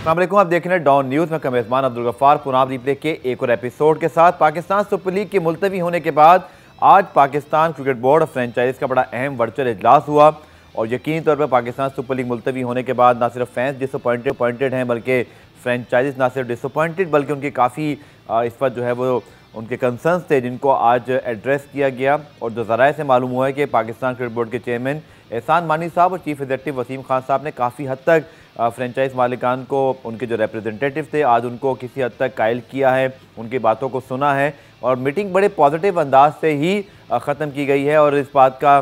अस्सलाम वालेकुम, आप देख रहे हैं डॉन न्यूज़ में मेज़बान अब्दुल गफ्फार पुनाब रिप्ले के एक और एपिसोड के साथ। पाकिस्तान सुपर लीग के मुलतवी होने के बाद आज Pakistan cricket board of franchise का बड़ा अहम वर्चुअल इजलास हुआ और यकीनी तौर पर पाकिस्तान सुपर लीग मुलतवी होने के बाद ना सिर्फ फैंस डिसअपॉइंटेड हैं बल्कि फ्रेंचाइज ना सिर्फ डिसअपॉइंटेड बल्कि उनकी काफ़ी इस वक्त जो है वो उनके कंसर्न्स थे जिनको आज एड्रेस किया गया। और जो ज़राए से मालूम हुआ है कि पाकिस्तान क्रिकेट बोर्ड के चेयरमैन एहसान मानी साहब और चीफ एग्जीक्यूटिव वसीम खान साहब ने काफ़ी हद तक फ्रेंचाइज मालिकान को, उनके जो रिप्रेजेंटेटिव थे, आज उनको किसी हद तक कायल किया है, उनकी बातों को सुना है और मीटिंग बड़े पॉजिटिव अंदाज से ही ख़त्म की गई है। और इस बात का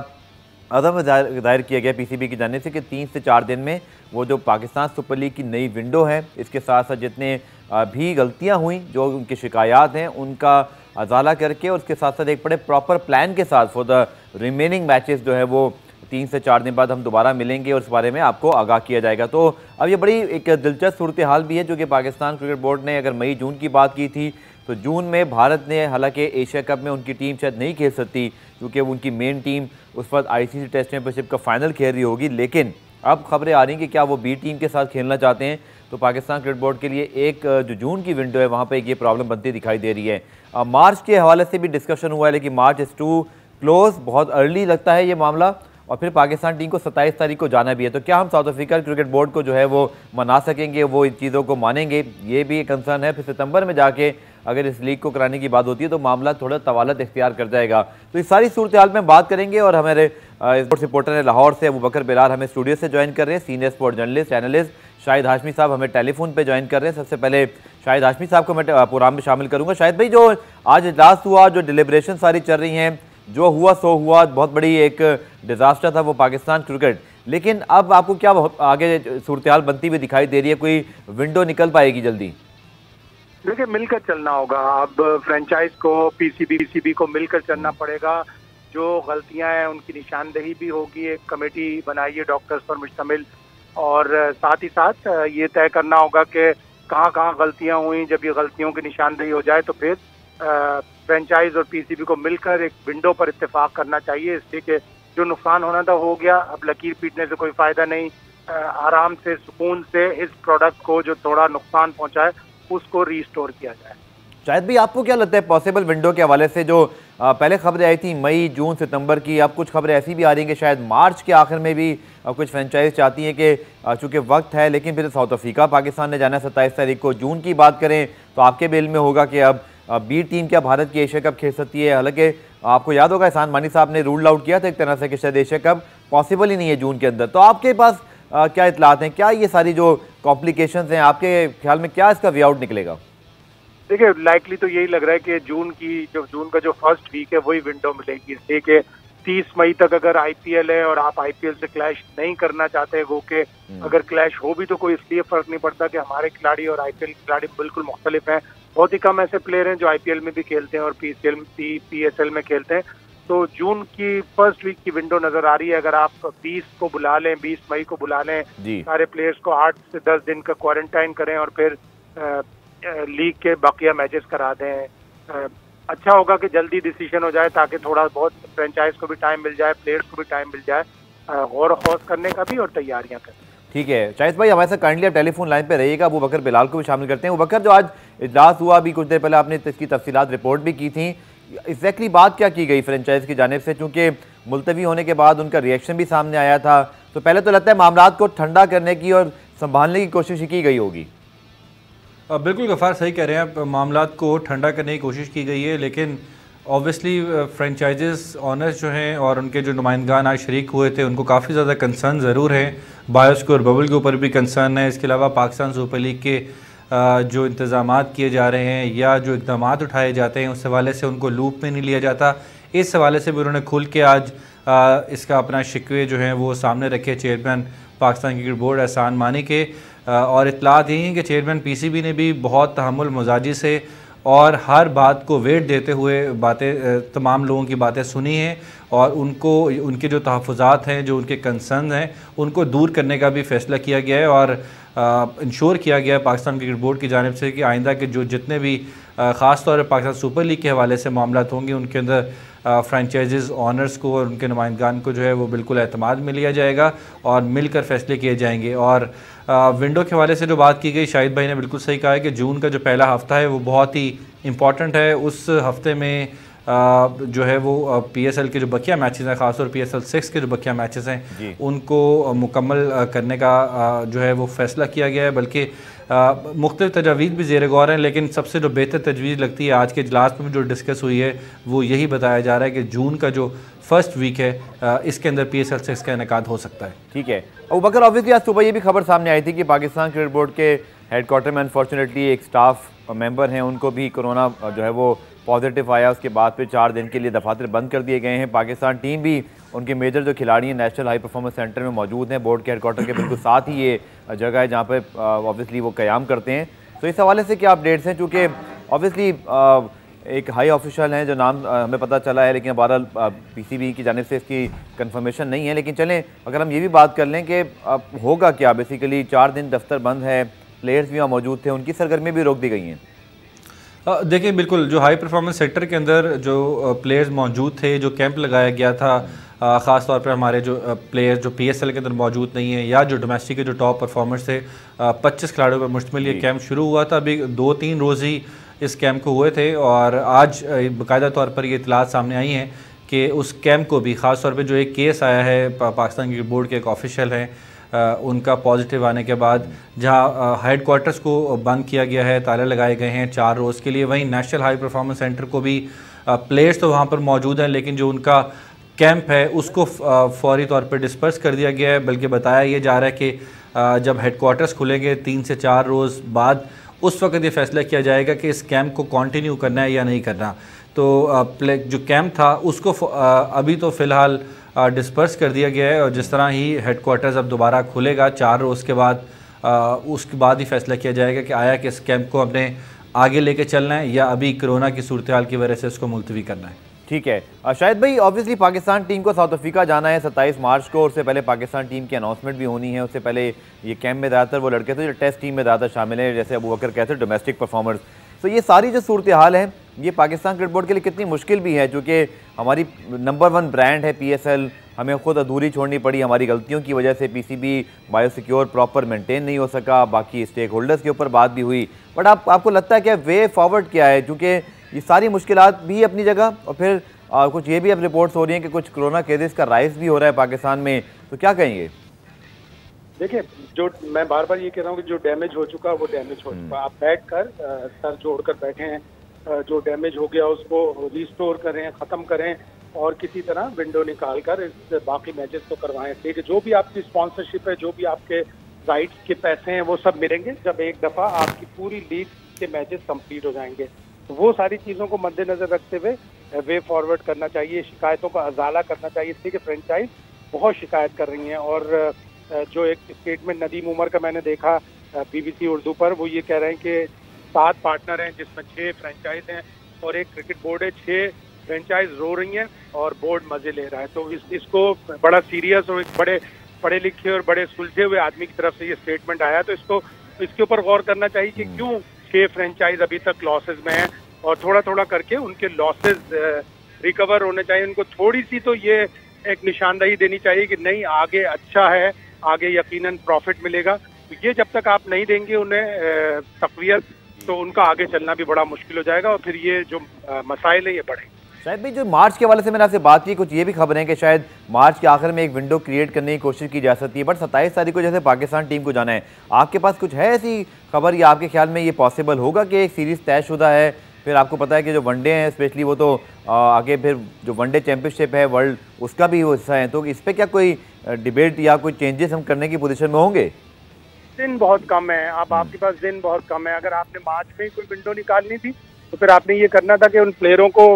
अदम जाहिर किया गया पीसीबी की जानिब से कि 3 से 4 दिन में वो जो पाकिस्तान सुपर लीग की नई विंडो है, इसके साथ साथ जितने भी गलतियां हुई, जो उनकी शिकायत हैं, उनका अजाला करके और उसके साथ साथ एक बड़े प्रॉपर प्लान के साथ फॉर द रिमेनिंग मैचेस जो है वो 3 से 4 दिन बाद हम दोबारा मिलेंगे और इस बारे में आपको आगाह किया जाएगा। तो अब ये बड़ी एक दिलचस्प सूरत हाल भी है जो कि पाकिस्तान क्रिकेट बोर्ड ने अगर मई जून की बात की थी तो जून में भारत ने, हालांकि एशिया कप में उनकी टीम शायद नहीं खेल सकती क्योंकि उनकी मेन टीम उस वक्त आईसीसी टेस्ट चैंपियनशिप का फाइनल खेल रही होगी, लेकिन अब खबरें आ रही हैं कि क्या वो बी टीम के साथ खेलना चाहते हैं। तो पाकिस्तान क्रिकेट बोर्ड के लिए एक जो जून की विंडो है वहाँ पर ये प्रॉब्लम बनती दिखाई दे रही है। मार्च के हवाले से भी डिस्कशन हुआ है लेकिन मार्च इज़ टू क्लोज, बहुत अर्ली लगता है ये मामला और फिर पाकिस्तान टीम को 27 तारीख को जाना भी है। तो क्या हम साउथ अफ्रीका क्रिकेट बोर्ड को जो है वो मना सकेंगे, वो इन चीज़ों को मानेंगे, ये भी एक कंसर्न है। फिर सितंबर में जाके अगर इस लीग को कराने की बात होती है तो मामला थोड़ा तवालत इख्तियार कर जाएगा। तो इस सारी सूरत हाल में बात करेंगे और हमारे स्पोर्ट्स रिपोर्टर है लाहौर से अबू बकर बिलाल हमें स्टूडियो से ज्वाइन कर रहे हैं। Senior sport journalist analyst Shahid Hashmi साहब हमें टेलीफोन पे ज्वाइन कर रहे हैं। सबसे पहले शाहिद हाशमी साहब को मैं प्रोग्राम में शामिल करूँगा। शाहिद भाई, जो आज इजलास हुआ, जो डिलिब्रेशन सारी चल रही हैं, जो हुआ सो हुआ, बहुत बड़ी एक डिज़ास्टर था वो पाकिस्तान क्रिकेट, लेकिन अब आपको क्या आगे सूरत हाल बनती हुई दिखाई दे रही है? कोई विंडो निकल पाएगी जल्दी? देखिए, मिलकर चलना होगा। अब फ्रेंचाइज को, पीसीबी को मिलकर चलना पड़ेगा। जो गलतियां हैं उनकी निशानदेही भी होगी। एक कमेटी बनाई है डॉक्टर्स पर मुश्तमिल और साथ ही साथ ये तय करना होगा कि कहाँ कहाँ गलतियां हुई। जब ये गलतियों की निशानदेही हो जाए तो फिर फ्रेंचाइज और पीसीबी को मिलकर एक विंडो पर इत्तेफाक करना चाहिए, इसलिए कि जो नुकसान होना था हो गया। अब लकीर पीटने से कोई फायदा नहीं। आराम से, सुकून से इस प्रोडक्ट को जो थोड़ा नुकसान पहुंचा है उसको रीस्टोर किया जाए। शायद भी आपको क्या लगता है पॉसिबल विंडो के हवाले से? जो पहले खबरें आई थी मई, जून, सितंबर की, अब कुछ खबरें ऐसी भी आ रही हैं कि शायद मार्च के आखिर में भी कुछ फ्रेंचाइज चाहती हैं कि चूँकि वक्त है, लेकिन फिर साउथ अफ्रीका पाकिस्तान ने जाना 27 तारीख को। जून की बात करें तो आपके बिल में होगा कि अब बी टीम क्या भारत की एशिया कप खेल सकती है? हालांकि आपको याद होगा एहसान मानी साहब ने रूल आउट किया था एक तरह से कि शायद एशिया कप पॉसिबल ही नहीं है जून के अंदर। तो आपके पास क्या इतलात हैं? क्या ये सारी जो कॉम्प्लिकेशंस हैं आपके ख्याल में क्या इसका वे आउट निकलेगा? देखिए, लाइकली तो यही लग रहा है कि जून का जो फर्स्ट वीक है वही विंडो मिलेगी, इसलिए कि 30 मई तक अगर आईपीएल है और आप आईपीएल से क्लैश नहीं करना चाहते हो, कि अगर क्लैश हो भी तो कोई इसलिए फर्क नहीं पड़ता कि हमारे खिलाड़ी और आईपीएल खिलाड़ी बिल्कुल मुख्तलिफ हैं। बहुत ही कम ऐसे प्लेयर हैं जो आईपीएल में भी खेलते हैं और पीएसएल में खेलते हैं। तो जून की फर्स्ट वीक की विंडो नजर आ रही है। अगर आप 20 को बुला लें, 20 मई को बुला लें, सारे प्लेयर्स को 8 से 10 दिन का क्वारंटाइन करें और फिर लीग के बाकिया मैचेस करा दें, अच्छा होगा कि जल्दी डिसीजन हो जाए ताकि थोड़ा बहुत फ्रेंचाइज को भी टाइम मिल जाए, प्लेयर्स को भी टाइम मिल जाए गौर खौज करने का भी और तैयारियां करने। ठीक है शाहिद भाई, हमारे साथ काइंडली आप टेलीफोन लाइन पे रहिएगा। अबू बकर बिलाल को भी शामिल करते हैं। अबू बकर, जो आज इजलास हुआ, अभी कुछ देर पहले आपने इसकी तफसीलात रिपोर्ट भी की थी, एग्जैक्टली बात क्या की गई फ्रेंचाइज की जानिब से? चूँकि मुलतवी होने के बाद उनका रिएक्शन भी सामने आया था, तो पहले तो लगता है मामला को ठंडा करने की और संभालने की कोशिश की गई होगी। बिल्कुल गफ़ार सही कह रहे हैं, मामला को ठंडा करने की कोशिश की गई है, लेकिन ऑब्वियसली फ्रेंचाइजेस ऑनर्स जो हैं और उनके जो नुमाइंदगान आज शरीक हुए थे उनको काफ़ी ज़्यादा कंसर्न ज़रूर है। बायोस्कोर बबल के ऊपर भी कंसर्न है। इसके अलावा पाकिस्तान सुपर लीग के जो इंतज़ामात किए जा रहे हैं या जो इक़दाम उठाए जाते हैं उस हवाले से उनको लूप में नहीं लिया जाता, इस हवाले से भी उन्होंने खुल के आज इसका अपना शिकवे जो हैं वो सामने रखे चेयरमैन पाकिस्तान क्रिकेट बोर्ड एहसान मानी के। और इतलात यही है कि चेयरमैन पीसीबी ने भी बहुत तहम्मुल मजाजी से और हर बात को वेट देते हुए तमाम लोगों की बातें सुनी हैं और उनको उनके जो तहफ़्फ़ुज़ात हैं, जो उनके कंसर्न हैं, उनको दूर करने का भी फ़ैसला किया गया है और इंश्योर किया गया है पाकिस्तान क्रिकेट बोर्ड की जानिब से कि आइंदा के जो जितने भी ख़ास तौर पर पाकिस्तान सुपर लीग के हवाले से मामलात होंगे उनके अंदर फ्रेंचाइजेज़ ऑनर्स को और उनके नुमाइंदगान को जो है वो बिल्कुल एतमाद में लिया जाएगा और मिलकर फ़ैसले किए जाएंगे। और विंडो के हवाले से जो बात की गई, शाहिद भाई ने बिल्कुल सही कहा है कि जून का जो पहला हफ्ता है वो बहुत ही इम्पॉर्टेंट है। उस हफ्ते में जो है वो PSL के जो बकिया मैचेस हैं, ख़ासतौर PSL 6 के जो बकिया मैचेस हैं उनको मुकम्मल करने का जो है वो फ़ैसला किया गया है। बल्कि मुख्तलिफ तजावीज़ भी ज़ेर गौर हैं, लेकिन सबसे जो बेहतर तजवीज़ लगती है आज के इजलास में जो डिस्कस हुई है वो यही बताया जा रहा है कि जून का जो फर्स्ट वीक है इसके अंदर PSL 6 का इनेकाद हो सकता है। ठीक है अबू बकर, ऑब्वियसली आज सुबह ये भी खबर सामने आई थी कि पाकिस्तान क्रिकेट बोर्ड के हेडक्वार्टर में अनफॉर्चुनेटली एक स्टाफ मेंबर हैं, उनको भी कोरोना जो है वो पॉजिटिव आया। उसके बाद फिर 4 दिन के लिए दफातर बंद कर दिए गए हैं। पाकिस्तान टीम भी, उनके मेजर जो खिलाड़ी हैं नेशनल हाई परफॉर्मेंस सेंटर में मौजूद हैं, बोर्ड के हेडक्वार्टर के बिल्कुल साथ ही ये जगह है जहाँ पर ऑब्वियसली वो क़याम करते हैं। तो इस हवाले से क्या अपडेट्स हैं, चूँकि ऑब्वियसली एक हाई ऑफिशियल हैं जो नाम हमें पता चला है, लेकिन बहरहाल PCB की जानिब से इसकी कंफर्मेशन नहीं है। लेकिन चलें, अगर हम ये भी बात कर लें कि होगा क्या, बेसिकली 4 दिन दफ्तर बंद है, प्लेयर्स भी वहाँ मौजूद थे, उनकी सरगर्मियाँ भी रोक दी गई हैं। देखिए बिल्कुल, जो हाई परफॉर्मेंस सेक्टर के अंदर जो प्लेयर्स मौजूद थे, जो कैंप लगाया गया था, ख़ास तौर पर हमारे जो प्लेयर्स जो PSL के अंदर मौजूद नहीं है या जो डोमेस्टिक के जो टॉप परफॉर्मर्स थे, 25 खिलाड़ियों पर मुश्तमिल ये कैंप शुरू हुआ था। अभी 2-3 रोज़ ही इस कैंप को हुए थे और आज बाकायदा तौर पर ये इतलात सामने आई हैं कि उस कैंप को भी, ख़ास तौर पे जो एक केस आया है पाकिस्तान क्रिकेट बोर्ड के एक ऑफिशियल हैं, उनका पॉजिटिव आने के बाद जहां हेडक्वार्टर्स को बंद किया गया है, ताले लगाए गए हैं 4 रोज़ के लिए। वहीं नेशनल हाई परफॉर्मेंस सेंटर को भी प्लेयर्स तो वहां पर मौजूद हैं, लेकिन जो उनका कैंप है उसको फौरी तौर पर डिस्पर्स कर दिया गया है। बल्कि बताया ये जा रहा है कि जब हेडक्वार्टर्स खुलेंगे 3 से 4 रोज़ बाद, उस वक्त ये फैसला किया जाएगा कि इस कैंप को कंटिन्यू करना है या नहीं करना। तो जो कैंप था उसको अभी तो फ़िलहाल डिस्पर्स कर दिया गया है और जिस तरह ही हेडक्वार्टर्स अब दोबारा खुलेगा 4 रोज़ के बाद, उसके बाद ही फैसला किया जाएगा कि आया कि इस कैंप को अपने आगे लेके चलना है या अभी कोरोना की सूरत हाल की वजह से इसको मुलतवी करना है। ठीक है शाहिद भाई, ऑब्वियसली पाकिस्तान टीम को साउथ अफ्रीका जाना है 27 मार्च को, उससे पहले पाकिस्तान टीम की अनाउंसमेंट भी होनी है। उससे पहले ये कैंप में ज़्यादातर वो लड़के थे जो टेस्ट टीम में ज़्यादा शामिल हैं, जैसे अबू बकर कहते हैं डोमेस्टिक परफॉर्मर्स। तो ये सारी जो सूरत हाल है ये पाकिस्तान क्रिकेट बोर्ड के लिए कितनी मुश्किल भी है, क्योंकि हमारी नंबर 1 ब्रांड है PSL, हमें खुद अधूरी छोड़नी पड़ी हमारी गलतियों की वजह से। PCB बायोसिक्योर प्रॉपर मेंटेन नहीं हो सका, बाकी स्टेक होल्डर्स के ऊपर बात भी हुई। बट आपको लगता है कि वे फॉरवर्ड क्या है, क्योंकि ये सारी मुश्किलात भी अपनी जगह और फिर कुछ ये भी अब रिपोर्ट्स हो रही हैं कि कुछ कोरोना केसेस का राइज भी हो रहा है पाकिस्तान में, तो क्या कहेंगे? देखिए, जो मैं बार बार ये कह रहा हूँ कि जो डैमेज हो चुका वो डैमेज हो चुका। आप बैठकर सर जोड़कर बैठे हैं, जो डैमेज हो गया उसको रिस्टोर करें, ख़त्म करें और किसी तरह विंडो निकाल कर इस बाकी मैचेस को करवाएं। ठीक है, जो भी आपकी स्पॉन्सरशिप है, जो भी आपके राइट्स के पैसे हैं, वो सब मिलेंगे जब एक दफ़ा आपकी पूरी लीग के मैचेस कंप्लीट हो जाएंगे। तो वो सारी चीज़ों को मद्देनजर रखते हुए वे फॉरवर्ड करना चाहिए, शिकायतों का अजाला करना चाहिए। इसलिए कि फ्रेंचाइज बहुत शिकायत कर रही हैं और जो एक स्टेटमेंट नदीम उमर का मैंने देखा BBC उर्दू पर, वो ये कह रहे हैं कि 7 पार्टनर हैं जिसमें 6 फ्रेंचाइज हैं और एक क्रिकेट बोर्ड है। 6 फ्रेंचाइज रो रही हैं और बोर्ड मजे ले रहा है। तो इसको बड़ा सीरियस और एक बड़े पढ़े लिखे और बड़े सुलझे हुए आदमी की तरफ से ये स्टेटमेंट आया, तो इसके ऊपर गौर करना चाहिए कि क्यों 6 फ्रेंचाइज अभी तक लॉसेज में हैं और थोड़ा थोड़ा करके उनके लॉसेज रिकवर होने चाहिए। उनको थोड़ी सी तो ये एक निशानदही देनी चाहिए कि नहीं, आगे अच्छा है, आगे यकीनन प्रॉफिट मिलेगा। तो ये जब तक आप नहीं देंगे उन्हें तक़वियत, तो उनका आगे चलना भी बड़ा मुश्किल हो जाएगा और फिर ये जो मसाइल है ये बढ़ेंगे। शायद भाई, जो मार्च के हवाले से मैंने आपसे बात की, कुछ ये भी खबर है कि शायद मार्च के आखिर में एक विंडो क्रिएट करने की कोशिश की जा सकती है, बट 27 तारीख को जैसे पाकिस्तान टीम को जाना है, आपके पास कुछ है ऐसी खबर या आपके ख्याल में ये पॉसिबल होगा कि एक सीरीज़ तयशुदा है? फिर आपको पता है कि जो वनडे हैं स्पेशली, वो तो आगे फिर जो वनडे चैंपियनशिप है वर्ल्ड, उसका भी वो हिस्सा है। तो इस पर क्या कोई डिबेट या कोई चेंजेस हम करने की पोजीशन में होंगे? दिन बहुत कम है, आपके पास दिन बहुत कम है। अगर आपने मार्च में कोई विंडो निकालनी थी तो फिर आपने ये करना था कि उन प्लेयरों को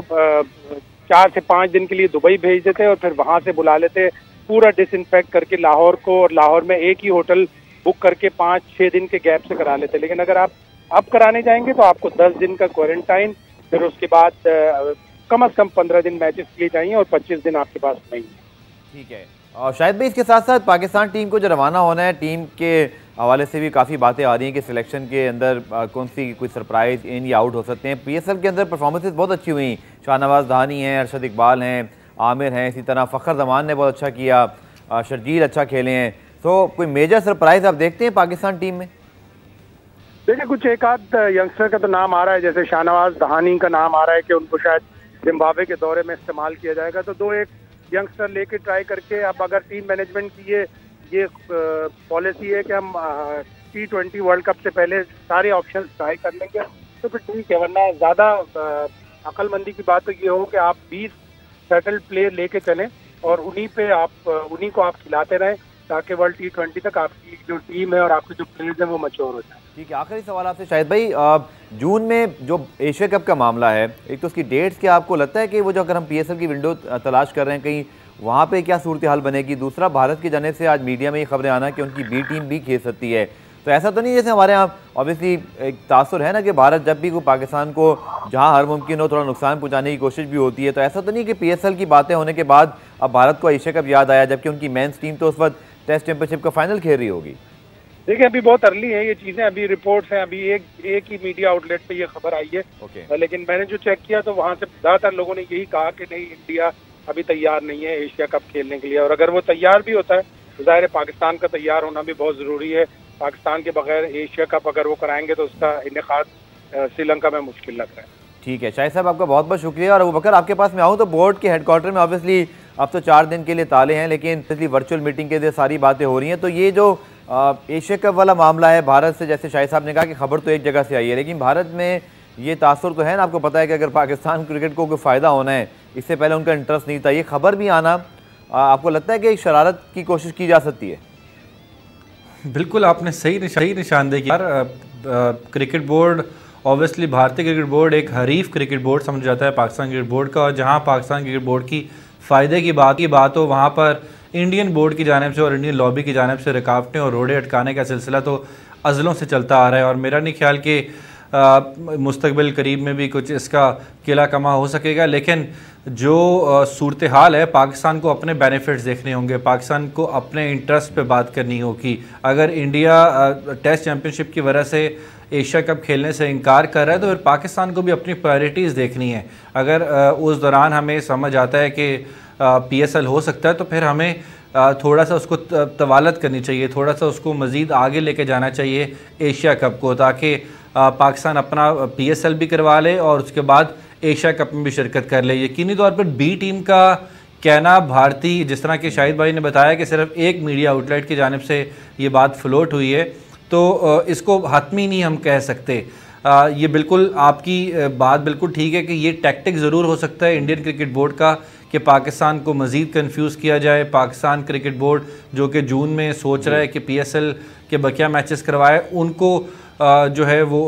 4 से 5 दिन के लिए दुबई भेज देते और फिर वहाँ से बुला लेते, पूरा डिसइंफेक्ट करके लाहौर को, और लाहौर में एक ही होटल बुक करके 5-6 दिन के गैप से करा लेते। लेकिन अगर आप अब कराने जाएंगे तो आपको 10 दिन का क्वारंटाइन, फिर उसके बाद कम से कम 15 दिन मैचेस के लिए चाहिए और 25 दिन आपके पास नहीं है। ठीक है, और शायद भी इसके साथ साथ पाकिस्तान टीम को जो रवाना होना है, टीम के हवाले से भी काफ़ी बातें आ रही हैं कि सिलेक्शन के अंदर कौन सी कोई सरप्राइज इन या आउट हो सकते हैं। PSL के अंदर परफॉर्मेंसेज बहुत अच्छी हुई, शाहनवाज धानी हैं, अरशद इकबाल हैं, आमिर हैं, इसी तरह फ़खर जमान ने बहुत अच्छा किया, शर्जील अच्छा खेले हैं। तो कोई मेजर सरप्राइज आप देखते हैं पाकिस्तान टीम में? देखिए, कुछ एक आध यंगस्टर का तो नाम आ रहा है, जैसे शाहनवाज दहानी का नाम आ रहा है कि उनको शायद जिम्बाब्वे के दौरे में इस्तेमाल किया जाएगा। तो दो एक यंगस्टर लेके ट्राई करके, अब अगर टीम मैनेजमेंट की ये पॉलिसी है कि हम T20 वर्ल्ड कप से पहले सारे ऑप्शन ट्राई कर लेंगे तो फिर ठीक है, वरना ज़्यादा अक्लमंदी की बात तो ये हो कि आप 20 सेटल्ड प्लेयर लेके चलें और उन्हीं को आप खिलाते रहें ताकि वर्ल्ड T20 तक आपकी जो टीम है और आपके जो प्लेयर्स हैं वो मैच्योर हो जाए। ठीक है, आखिरी सवाल आपसे शाहिद भाई, जून में जो एशिया कप का मामला है, एक तो उसकी डेट्स, क्या आपको लगता है कि वो जो अगर हम PSL की विंडो तलाश कर रहे हैं कहीं वहाँ पे क्या सूरत हाल बनेगी? दूसरा, भारत की जानिब से आज मीडिया में ये खबरें आना कि उनकी बी टीम भी खेल सकती है, तो ऐसा तो नहीं जैसे हमारे यहाँ ऑब्वियसली एक तासुर है ना कि भारत जब भी कोई पाकिस्तान को जहाँ हर मुमकिन हो थोड़ा नुकसान पहुँचाने की कोशिश भी होती है, तो ऐसा तो नहीं कि PSL की बातें होने के बाद अब भारत को एशिया कप याद आया, जबकि उनकी मेंस टीम तो उस वक्त टेस्ट चैंपियनशिप का फाइनल खेल रही होगी? देखिए, अभी बहुत अर्ली है ये चीजें, अभी रिपोर्ट्स हैं, अभी एक ही मीडिया आउटलेट पे ये खबर आई है। लेकिन मैंने जो चेक किया तो वहाँ से ज्यादातर लोगों ने यही कहा कि नहीं, इंडिया अभी तैयार नहीं है एशिया कप खेलने के लिए, और अगर वो तैयार भी होता है तो जाहिर है पाकिस्तान का तैयार होना भी बहुत जरूरी है। पाकिस्तान के बगैर एशिया कप अगर वो कराएंगे तो उसका इनेकाद श्रीलंका में मुश्किल लग रहा है। ठीक है शाहिद साहब, आपका बहुत बहुत शुक्रिया। और अबू बकर, आपके पास मैं आऊँ तो बोर्ड के हेडक्वार्टर में ऑब्वियसली अब तो 4 दिन के लिए ताले हैं, लेकिन वर्चुअल मीटिंग के लिए सारी बातें हो रही हैं, तो ये जो एशिया कप वाला मामला है भारत से, जैसे शाहिद साहब ने कहा कि खबर तो एक जगह से आई है, लेकिन भारत में ये तासुर तो है ना, आपको पता है कि अगर पाकिस्तान क्रिकेट को कोई फ़ायदा होना है, इससे पहले उनका इंटरेस्ट नहीं था, ये खबर भी आना आपको लगता है कि एक शरारत की कोशिश की जा सकती है? बिल्कुल, आपने सही निशानदेही की। क्रिकेट बोर्ड ऑब्वियसली, भारतीय क्रिकेट बोर्ड एक हरीफ क्रिकेट बोर्ड समझ जाता है पाकिस्तान क्रिकेट बोर्ड का, और जहाँ पाकिस्तान क्रिकेट बोर्ड की फ़ायदे की बात हो, वहाँ पर इंडियन बोर्ड की जानिब से और इंडियन लॉबी की जानिब से रुकावटें और रोड़े अटकाने का सिलसिला तो अज़लों से चलता आ रहा है, और मेरा नहीं ख्याल कि मुस्तकबिल करीब में भी कुछ इसका किला कमा हो सकेगा। लेकिन जो सूरत हाल है, पाकिस्तान को अपने बेनिफिट्स देखने होंगे, पाकिस्तान को अपने इंटरेस्ट पे बात करनी होगी। अगर इंडिया टेस्ट चैम्पियनशिप की वजह से एशिया कप खेलने से इनकार कर रहा है तो फिर पाकिस्तान को भी अपनी प्रायोरिटीज़ देखनी है। अगर उस दौरान हमें समझ आता है कि PSL हो सकता है तो फिर हमें थोड़ा सा उसको तवालत करनी चाहिए, थोड़ा सा उसको मज़ीद आगे लेके जाना चाहिए एशिया कप को, ताकि पाकिस्तान अपना PSL भी करवा ले और उसके बाद एशिया कप में भी शिरकत कर ले। यकीनी तौर पर बी टीम का कहना भारतीय, जिस तरह कि शाहिद भाई ने बताया कि सिर्फ एक मीडिया आउटलेट की जानिब से ये बात फ्लोट हुई है, तो इसको हतमी नहीं हम कह सकते। ये बिल्कुल आपकी बात बिल्कुल ठीक है कि ये टैक्टिक ज़रूर हो सकता है इंडियन क्रिकेट बोर्ड का कि पाकिस्तान को मज़ीद कंफ्यूज किया जाए। पाकिस्तान क्रिकेट बोर्ड जो कि जून में सोच रहा है कि PSL के बकिया मैचेस करवाए, उनको जो है वो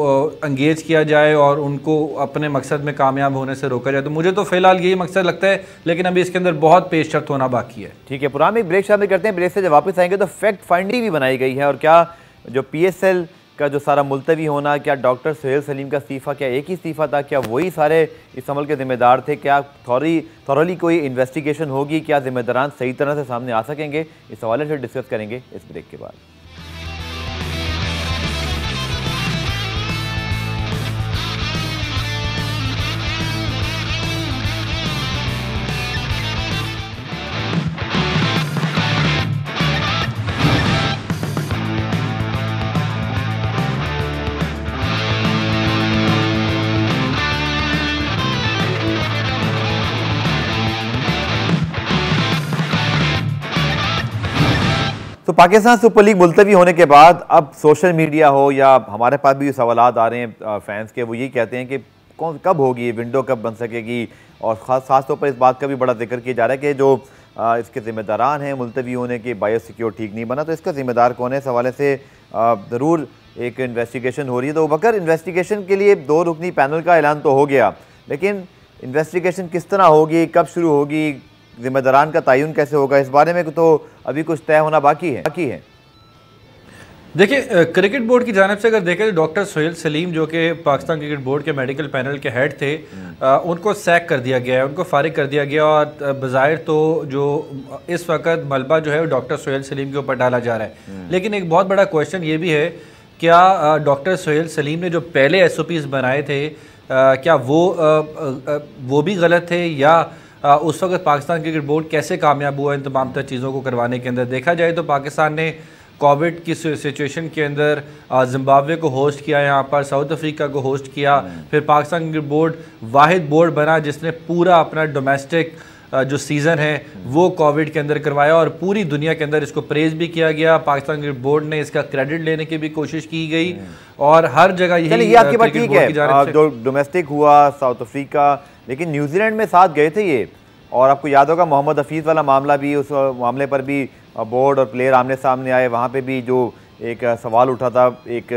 इंगेज किया जाए और उनको अपने मकसद में कामयाब होने से रोका जाए। तो मुझे तो फ़िलहाल यही मकसद लगता है, लेकिन अभी इसके अंदर बहुत पेश रफ्त होना बाकी है। ठीक है, पुराने ब्रेक शामिल करते हैं। ब्रेक से जब वापस आएंगे तो फैक्ट फाइंडिंग भी बनाई गई है, और क्या जो PSL का जो सारा मुलतवी होना, क्या डॉक्टर सुहेल सलीम का इस्तीफ़ा क्या एक ही इस्तीफ़ा था, क्या वही सारे इस अमल के ज़िम्मेदार थे, क्या थॉरली कोई इन्वेस्टिगेशन होगी, क्या ज़िम्मेदारान सही तरह से सामने आ सकेंगे, इस हवाले से डिस्कस करेंगे इस ब्रेक के बाद। तो पाकिस्तान सुपर लीग मुलतवी होने के बाद अब सोशल मीडिया हो या हमारे पास भी सवालात आ रहे हैं फैंस के, वो ये कहते हैं कि कब होगी ये विंडो, कब बन सकेगी, और ख़ास तौर पर इस बात का भी बड़ा जिक्र किया जा रहा है कि जो इसके ज़िम्मेदारान हैं मुलतवी होने के, बायो सिक्योर ठीक नहीं बना, तो इसका ज़िम्मेदार कौन है, इस हवाले से ज़रूर एक इन्वेस्टिगेशन हो रही है। तो बकर, इन्वेस्टिगेशन के लिए 2 रुकनी पैनल का ऐलान तो हो गया, लेकिन इन्वेस्टिगेशन किस तरह होगी, कब शुरू होगी, जिम्मेदारान का तयन कैसे होगा, इस बारे में तो अभी कुछ तय होना बाकी है। देखिए, क्रिकेट बोर्ड की जानिब से अगर देखें तो डॉक्टर सुहेल सलीम जो कि पाकिस्तान क्रिकेट बोर्ड के मेडिकल पैनल के हेड थे, उनको सैक कर दिया गया है, उनको फारिग कर दिया गया, और बज़ाहिर तो जो इस वक्त मलबा जो है वो डॉक्टर सुहेल सलीम के ऊपर डाला जा रहा है। लेकिन एक बहुत बड़ा क्वेश्चन ये भी है, क्या डॉक्टर सुहेल सलीम ने जो पहले SOPs बनाए थे क्या वो भी गलत थे, या उस वक्त पाकिस्तान क्रिकेट बोर्ड कैसे कामयाब हुआ इन तमाम तर चीज़ों को करवाने के अंदर। देखा जाए तो पाकिस्तान ने कोविड की सिचुएशन के अंदर जिम्बाब्वे को होस्ट किया, यहाँ पर साउथ अफ्रीका को होस्ट किया, फिर पाकिस्तान क्रिकेट बोर्ड वाहिद बोर्ड बना जिसने पूरा अपना डोमेस्टिक जो सीज़न है वो कोविड के अंदर करवाया और पूरी दुनिया के अंदर इसको प्रेज भी किया गया। पाकिस्तान क्रिकेट बोर्ड ने इसका क्रेडिट लेने की भी कोशिश की गई और हर जगह ये आपकी बात ठीक है, जो डोमेस्टिक हुआ साउथ अफ्रीका, लेकिन न्यूजीलैंड में साथ गए थे ये, और आपको याद होगा मोहम्मद हफीज़ वाला मामला भी, उस मामले पर भी बोर्ड और प्लेयर आमने सामने आए, वहाँ पे भी जो एक सवाल उठा था एक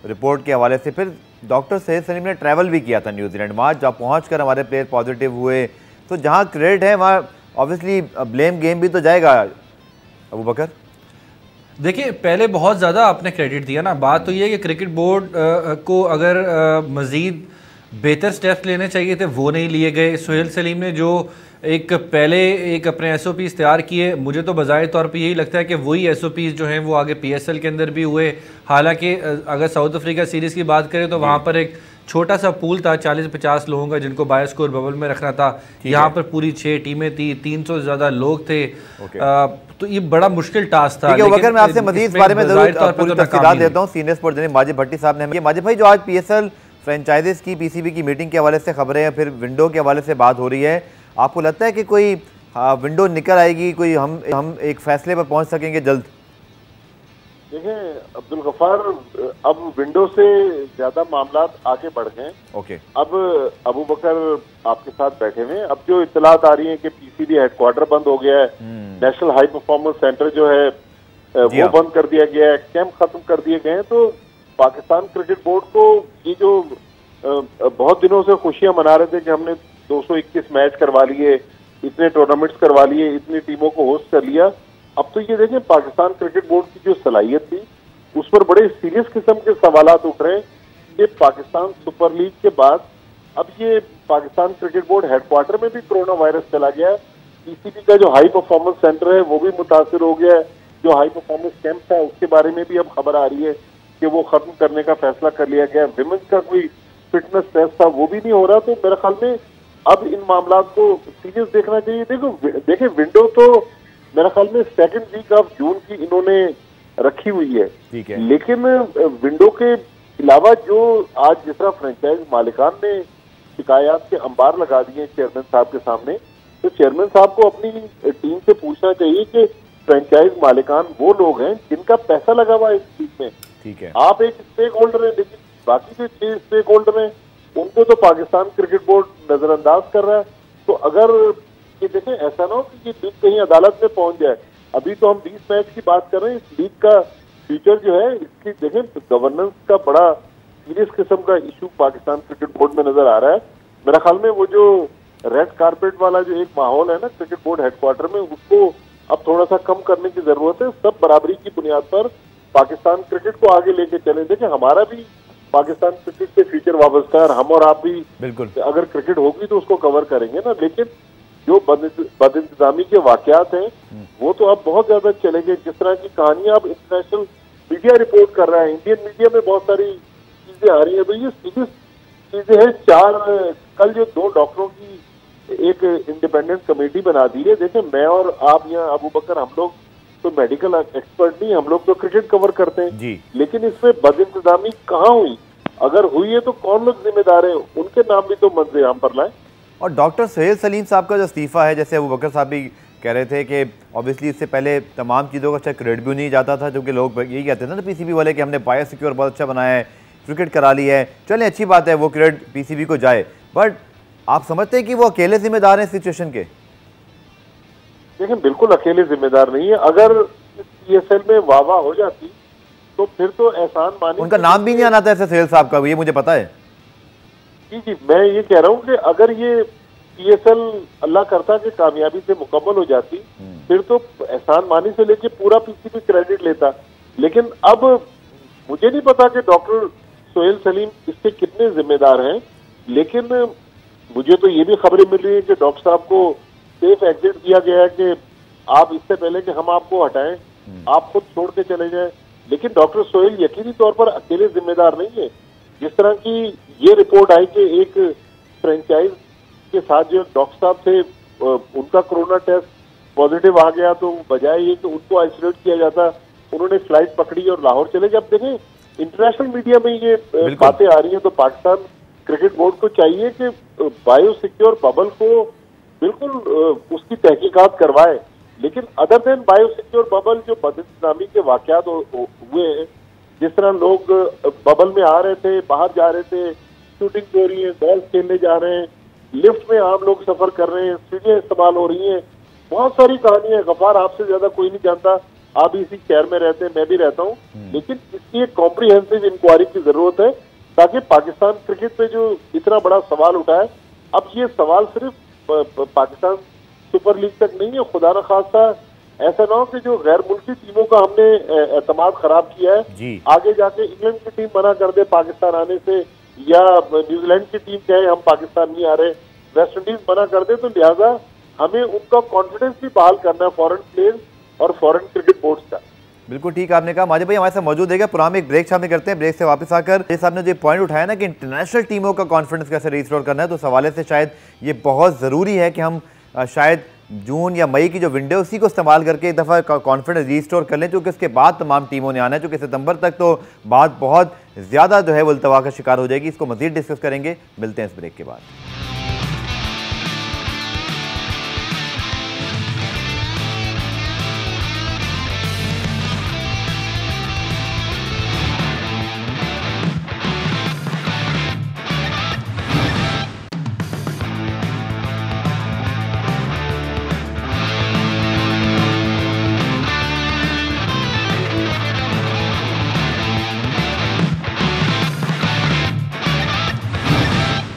रिपोर्ट के हवाले से। फिर डॉक्टर सैयद सलीम ने ट्रैवल भी किया था न्यूजीलैंड, वहाँ जब पहुँच कर हमारे प्लेयर पॉजिटिव हुए, तो जहाँ क्रेडिट है वहाँ ऑब्वियसली ब्लेम गेम भी तो जाएगा। अबू बकर देखिए, पहले बहुत ज़्यादा आपने क्रेडिट दिया ना, बात तो ये है कि क्रिकेट बोर्ड को अगर मज़ीद बेहतर स्टेप्स लेने चाहिए थे वो नहीं लिए गए। सोहेल सलीम ने जो एक पहले एक अपने एसओपीज़ तैयार किए, मुझे तो बज़ाहिर तौर पे यही लगता है कि वही एसओपीज़ जो हैं वो आगे पीएसएल के अंदर भी हुए। हालांकि अगर साउथ अफ्रीका सीरीज़ की बात करें तो वहाँ पर एक छोटा सा पूल था 40-50 लोगों का जिनको बायो स्कोर बबल में रखना था, यहाँ पर पूरी 6 टीमें थी, 300 से ज़्यादा लोग थे। तो ये बड़ा मुश्किल टास्क था। मैं आपसे मजीद इस बारे में जरूर पूरी तफसीलात देता हूँ। सीनियर स्पोर्ट्स जर्नलिस्ट माजिद भट्टी साहब ने, माजिद भाई जो आज पीएसएल फ्रेंचाइजीज की पीसीबी की मीटिंग के हवाले से खबरें हैं, फिर विंडो के हवाले से बात हो रही है, आपको लगता है कि कोई विंडो निकल आएगी, कोई हम एक फैसले पर पहुंच सकेंगे जल्द? देखें अब्दुल गफ्फार, अब विंडो से ज्यादा मामला आगे बढ़ गए। ओके, अब अबू बकर आपके साथ बैठे हुए, अब जो इत्तलात आ रही है कि पीसीबी हेडक्वार्टर बंद हो गया है, नेशनल हाई परफॉर्मेंस सेंटर जो है वो बंद कर दिया गया है, कैंप खत्म कर दिए गए हैं, तो पाकिस्तान क्रिकेट बोर्ड को ये जो बहुत दिनों से खुशियां मना रहे थे कि हमने 221 मैच करवा लिए, इतने टूर्नामेंट्स करवा लिए, इतनी टीमों को होस्ट कर लिया, अब तो ये देखें पाकिस्तान क्रिकेट बोर्ड की जो सलाहियत थी उस पर बड़े सीरियस किस्म के सवालात उठ रहे हैं कि पाकिस्तान सुपर लीग के बाद अब ये पाकिस्तान क्रिकेट बोर्ड हेडक्वार्टर में भी कोरोना वायरस चला गया है, पीसीबी का जो हाई परफॉर्मेंस सेंटर है वो भी मुतासिर हो गया है, जो हाई परफॉर्मेंस कैंप था उसके बारे में भी अब खबर आ रही है कि वो खत्म करने का फैसला कर लिया गया, विमेंस का कोई फिटनेस टेस्ट था वो भी नहीं हो रहा। तो मेरे ख्याल में अब इन मामला को सीरियस देखना चाहिए। देखें विंडो तो मेरा ख्याल में 2nd वीक ऑफ जून की इन्होंने रखी हुई है, ठीक है, लेकिन विंडो के अलावा जो आज जिस तरह फ्रेंचाइज मालिकान ने शिकायत के अंबार लगा दिए चेयरमैन साहब के सामने, तो चेयरमैन साहब को अपनी टीम से पूछना चाहिए कि फ्रेंचाइज मालिकान वो लोग हैं जिनका पैसा लगा हुआ है इस चीज में, ठीक है, आप एक स्टेक होल्डर है, लेकिन बाकी जो 6 स्टेक होल्डर हैं उनको तो पाकिस्तान क्रिकेट बोर्ड नजरअंदाज कर रहा है। तो अगर ये देखें ऐसा ना हो कि ये लीग कहीं अदालत में पहुंच जाए, अभी तो हम 20 मैच की बात कर रहे हैं, इस लीग का फ्यूचर जो है इसकी देखें गवर्नेंस का बड़ा सीरियस किस्म का इशू पाकिस्तान क्रिकेट बोर्ड में नजर आ रहा है। मेरा ख्याल में वो जो रेड कारपेट वाला जो एक माहौल है ना क्रिकेट बोर्ड हेडक्वार्टर में, उसको अब थोड़ा सा कम करने की जरूरत है। सब बराबरी की बुनियाद पर पाकिस्तान क्रिकेट को आगे लेके चले। देखें हमारा भी पाकिस्तान क्रिकेट से फ्यूचर वाबस्ता है, हम और आप भी बिल्कुल अगर क्रिकेट होगी तो उसको कवर करेंगे ना, लेकिन जो बदइंतजामी के वाकयात हैं वो तो अब बहुत ज्यादा चलेंगे। जिस तरह की कहानियां अब इंटरनेशनल मीडिया रिपोर्ट कर रहा है, इंडियन मीडिया में बहुत सारी चीजें आ रही है, तो ये सीरियस चीजें हैं। कल जो 2 डॉक्टरों की एक इंडिपेंडेंट कमेटी बना दी है, देखें मैं और आप यहाँ अबू बकर हम लोग तो मेडिकल एक्सपर्ट नहीं, हम लोग तो क्रिकेट कवर करते हैं जी, लेकिन इसमें बदइंतजामी कहाँ हुई, अगर हुई है तो कौन लोग जिम्मेदार है, उनके नाम भी तो मंजर आम पर लाएं। और डॉक्टर सोहेल सलीम साहब का जो इस्तीफ़ा है, जैसे अबू बकर साहब भी कह रहे थे कि ऑब्वियसली इससे पहले तमाम चीज़ों का अच्छा क्रेडिट भी नहीं जाता था, क्योंकि लोग यही कहते थे ना पीसीबी वाले कि हमने बायो सिक्योर बहुत अच्छा बनाया है, क्रिकेट करा ली है, चलें अच्छी बात है वो क्रेडिट पीसीबी को जाए, बट आप समझते हैं कि वो अकेले जिम्मेदार हैं सिचुएशन के? लेकिन बिल्कुल अकेले जिम्मेदार नहीं है। अगर इस पीएसएल में वाह हो जाती तो फिर तो एहसान मानी, उनका नाम भी नहीं आना था ऐसे सोहेल साहब का, ये मुझे पता है। जी, मैं ये कह रहा हूँ कि अगर ये पीएसएल अल्लाह करता कि कामयाबी से मुकम्मल हो जाती फिर तो एहसान मानी से लेके पूरा पीसीबी क्रेडिट लेता, लेकिन अब मुझे नहीं पता कि डॉक्टर सोहेल सलीम इसके कितने जिम्मेदार हैं, लेकिन मुझे तो ये भी खबरें मिल रही है कि डॉक्टर साहब को सेफ एग्जिट दिया गया है कि आप इससे पहले कि हम आपको हटाएं आप खुद छोड़ के चले जाएं। लेकिन डॉक्टर सोहेल यकीनी तौर पर अकेले जिम्मेदार नहीं है। जिस तरह की ये रिपोर्ट आई कि एक फ्रेंचाइज के साथ जो डॉक्टर साहब थे उनका कोरोना टेस्ट पॉजिटिव आ गया तो बजाय ये कि उनको आइसोलेट किया जाता, उन्होंने फ्लाइट पकड़ी और लाहौर चले गए। अब देखें इंटरनेशनल मीडिया में ये बातें आ रही हैं, तो पाकिस्तान क्रिकेट बोर्ड को चाहिए कि बायो सिक्योर बबल को बिल्कुल उसकी तहकीकात करवाए, लेकिन other than bio secure bubble जो बदइस्लामी के वाकयात हुए हैं, जिस तरह लोग बबल में आ रहे थे, बाहर जा रहे थे, शूटिंग हो रही है, गोल्फ खेलने जा रहे हैं, लिफ्ट में आम लोग सफर कर रहे हैं, सीढ़ियां इस्तेमाल हो रही हैं, बहुत सारी कहानियां। गफार आपसे ज्यादा कोई नहीं जानता, आप इसी शहर में रहते हैं, मैं भी रहता हूँ, लेकिन इसकी एक कॉम्प्रिहेंसिव इंक्वायरी की जरूरत है ताकि पाकिस्तान क्रिकेट पे जो इतना बड़ा सवाल उठा है, अब ये सवाल सिर्फ पाकिस्तान सुपर लीग तक नहीं है, खुदा न खास्ता ऐसा ना हो कि जो गैर मुल्की टीमों का हमने एतमाद खराब किया है, आगे जाके इंग्लैंड की टीम मना कर दे पाकिस्तान आने से, या न्यूजीलैंड की टीम कहे हम पाकिस्तान नहीं आ रहे, वेस्ट इंडीज मना कर दे। तो लिहाजा हमें उनका कॉन्फिडेंस भी बहाल करना है फॉरेन प्लेयर्स और फॉरेन क्रिकेट बोर्ड का। बिल्कुल ठीक आपने कहा। माजिद भाई हमारे साथ मौजूद है, पुराने एक ब्रेक शामिल करते हैं, ब्रेक से वापस आकर ये साहब ने जो पॉइंट उठाया ना कि इंटरनेशनल टीमों का कॉन्फिडेंस कैसे रिस्टोर करना है, तो सवाल से शायद ये बहुत ज़रूरी है कि हम शायद जून या मई की जो विंडो उसी को इस्तेमाल करके एक दफ़ा कॉन्फिडेंस रिस्टोर कर लें, क्योंकि उसके बाद तमाम टीमों ने आना है, क्योंकि सितंबर तक तो बात बहुत ज़्यादा जो है वो इल्तवा का शिकार हो जाएगी। इसको मज़ीद डिस्कस करेंगे, मिलते हैं इस ब्रेक के बाद।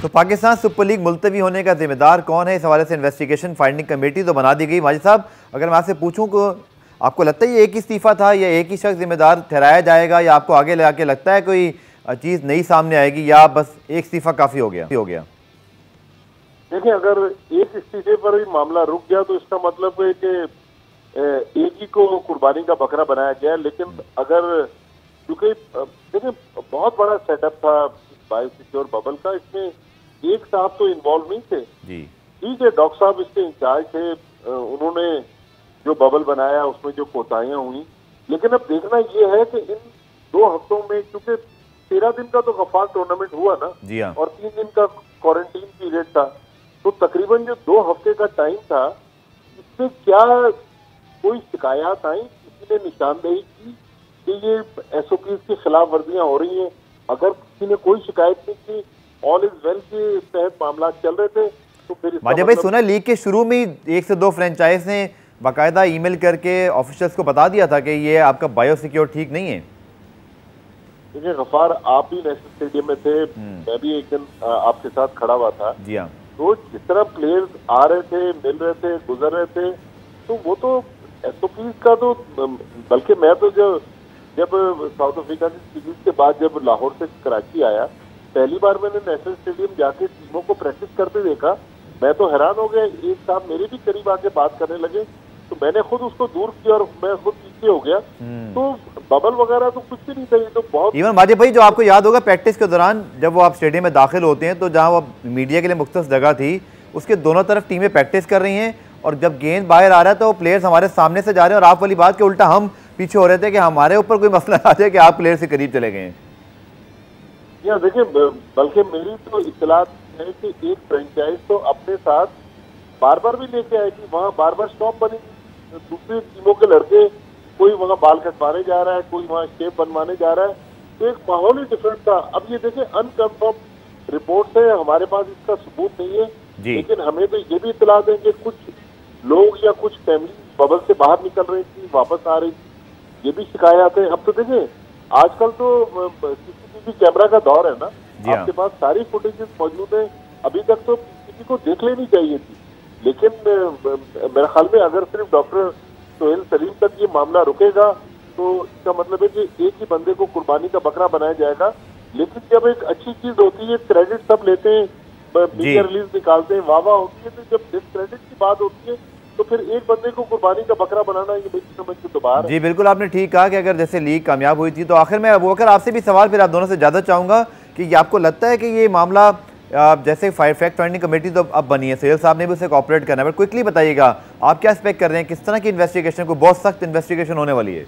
तो पाकिस्तान सुपर लीग मुलतवी होने का जिम्मेदार कौन है, इस हवाले से इन्वेस्टिगेशन फाइंडिंग कमेटी तो बना दी गई। माजिद साहब अगर मैं आपसे पूछूं कि आपको लगता है ये एक ही इस्तीफा था या एक ही शख्स जिम्मेदार ठहराया जाएगा, या आपको आगे लगा के लगता है कोई चीज़ नई सामने आएगी, या बस एक इस्तीफा काफ़ी हो गया? देखिए अगर एक इस्तीफे पर ही मामला रुक गया तो इसका मतलब है कि एक ही को कुर्बानी का बकरा बनाया गया, लेकिन अगर क्योंकि देखिए बहुत बड़ा सेटअप था बायो सिक्योर बबल का, इसमें एक साहब तो इन्वॉल्व नहीं थे जी, ठीक है, डॉक्टर साहब इसके इंचार्ज थे, उन्होंने जो बबल बनाया उसमें जो कोताहियां हुई, लेकिन अब देखना ये है कि इन 2 हफ्तों में, क्योंकि 13 दिन का तो गफार टूर्नामेंट हुआ ना जी हाँ, और 3 दिन का क्वारंटीन पीरियड था, तो तकरीबन जो 2 हफ्ते का टाइम था, इसमें क्या कोई शिकायत आई, किसी ने निशानदेही की कि ये SOPs की खिलाफ वर्जियां हो रही हैं? अगर किसी ने कोई शिकायत नहीं की, ऑल इज वेल के तहत मामला चल रहे थे, तो फिर माजिद भाई सुना लीग के शुरू में 1 से 2 फ्रेंचाइज ने बाकायदा ईमेल करके ऑफिशियल्स को बता दिया था कि ये आपका बायो सिक्योर ठीक नहीं है। देखिए गफार, आप भी नेशनल स्टेडियम में थे, मैं भी एक दिन आपके साथ खड़ा हुआ था जी हाँ, तो जिस तरह प्लेयर्स आ रहे थे, मिल रहे थे, गुजर रहे थे, तो वो तो SOPs का तो, बल्कि मैं तो जब साउथ अफ्रीका की सीरीज के बाद जब लाहौर से कराची आया, पहली बार मैंने नेशनल स्टेडियम जाके टीमों को प्रैक्टिस करते देखा, मैं तो हैरान हो गया। एक साहब मेरे भी करीब आके बात करने लगे, तो मैंने खुद उसको दूर किया और मैं खुद पीछे हो गया, तो बबल वगैरह तो कुछ भी नहीं था, ये तो बहुत। इवन माजिद भाई जो आपको याद होगा प्रैक्टिस के दौरान जब वो आप स्टेडियम में दाखिल होते हैं, तो जहाँ वो मीडिया के लिए मुख्तस जगह थी, उसके दोनों तरफ टीमें प्रैक्टिस कर रही हैं, और जब गेंद बाहर आ रहा है तो प्लेयर्स हमारे सामने से जा रहे हैं, और आप वाली बात के उल्टा हम पीछे हो रहे थे कि हमारे ऊपर कोई मसला आ जाए कि आप प्लेयर से करीब चले गए हैं। या देखिए, बल्कि मेरी तो इत्तलात है कि एक फ्रेंचाइज तो अपने साथ बार बार भी लेके आएगी, वहाँ बार बार स्टॉप बनेगी, दूसरी टीमों के लड़के कोई वहाँ बाल कटवाने जा रहा है, कोई वहाँ शेप बनवाने जा रहा है, तो एक माहौल ही डिफरेंट था। अब ये देखिए अनकन्फर्म रिपोर्ट है, हमारे पास इसका सबूत नहीं है, लेकिन हमें तो ये भी इत्तला दें कि कुछ लोग या कुछ फैमिली बबल से बाहर निकल रही थी, वापस आ रही थी, ये भी शिकायत है। अब तो देखिए आजकल तो CCTV कैमरा का दौर है ना, आपके पास सारी फुटेजेस मौजूद है, अभी तक तो PCB को देख लेनी चाहिए थी, लेकिन मेरे ख्याल में अगर सिर्फ डॉक्टर सोहेल सलीम तक ये मामला रुकेगा तो इसका मतलब है कि एक ही बंदे को कुर्बानी का बकरा बनाया जाएगा। लेकिन जब एक अच्छी चीज होती है, क्रेडिट सब लेते हैं, मीडिया रिलीज निकालते हैं, वाह वाह होती है, तो जब डिसक्रेडिट की बात होती है तो फिर एक बंदे को कुर्बानी का बकरा बनाना ये मेरी समझ से तो बाहर है। जी बिल्कुल, आपने ठीक कहा कि अगर जैसे लीग कामयाब हुई थी, तो आखिर में अबू बकर आपसे भी सवाल फिर आप दोनों से ज़्यादा चाहूँगा कि आपको लगता है कि ये मामला जैसे फैक्ट फाइंडिंग कमेटी तो अब बनी है, सेल साहब ने भी उसे कॉपरेट करना है, बट क्विकली बताइएगा आप क्या एक्सपेक्ट कर रहे हैं, किस तरह की इन्वेस्टिगेशन, को बहुत सख्त इन्वेस्टिगेशन होने वाली है?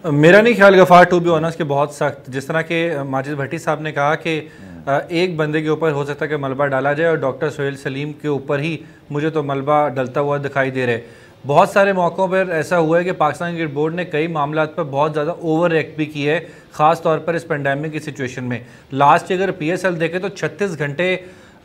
मेरा नहीं ख्याल गफार, टू बी ऑनेस्ट, के बहुत सख्त, जिस तरह के माजिद भट्टी साहब ने कहा कि एक बंदे के ऊपर हो सकता है कि मलबा डाला जाए और डॉक्टर सोहेल सलीम के ऊपर ही मुझे तो मलबा डलता हुआ दिखाई दे रहा है। बहुत सारे मौक़ों पर ऐसा हुआ है कि पाकिस्तान क्रिकेट बोर्ड ने कई मामलात पर बहुत ज़्यादा ओवर रिएक्ट भी किया है, ख़ास तौर पर इस पेंडेमिक की सिचुएशन में। लास्ट अगर PSL देखें तो 36 घंटे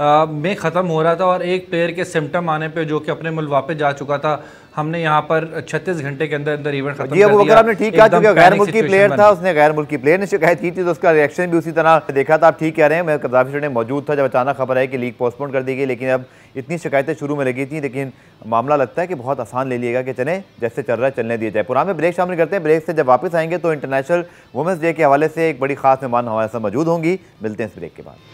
में ख़त्म हो रहा था और एक प्लेयर के सिम्टम आने पे जो कि अपने मुल्क वापस जा चुका था, हमने यहाँ पर 36 घंटे के अंदर अंदर इवेंट खत्म कर दिया। आपने ठीक कहा, क्योंकि गैर मुल्की प्लेयर था, उसने गैर मुल्की प्लेयर ने शिकायत की थी तो उसका रिएक्शन भी उसी तरह देखा था। आप ठीक कह रहे हैं, मैं कदाफी स्टेडियम मौजूद था जब अचानक खबर आई कि लीग पोस्टपोन कर दी गई, लेकिन अब इतनी शिकायतें शुरू में लगी थी, लेकिन मामला लगता है कि बहुत आसान ले लिएगा कि चले जैसे चल रहा है चलने दिया जाए। पुराने में ब्रेक शामिल करते हैं, ब्रेक से जब वापस आएंगे तो इंटरनेशनल वुमेंस डे के हवाले से एक बड़ी खास मेहमान हमारे साथ मौजूद होंगी। मिलते हैं इस ब्रेक के बाद।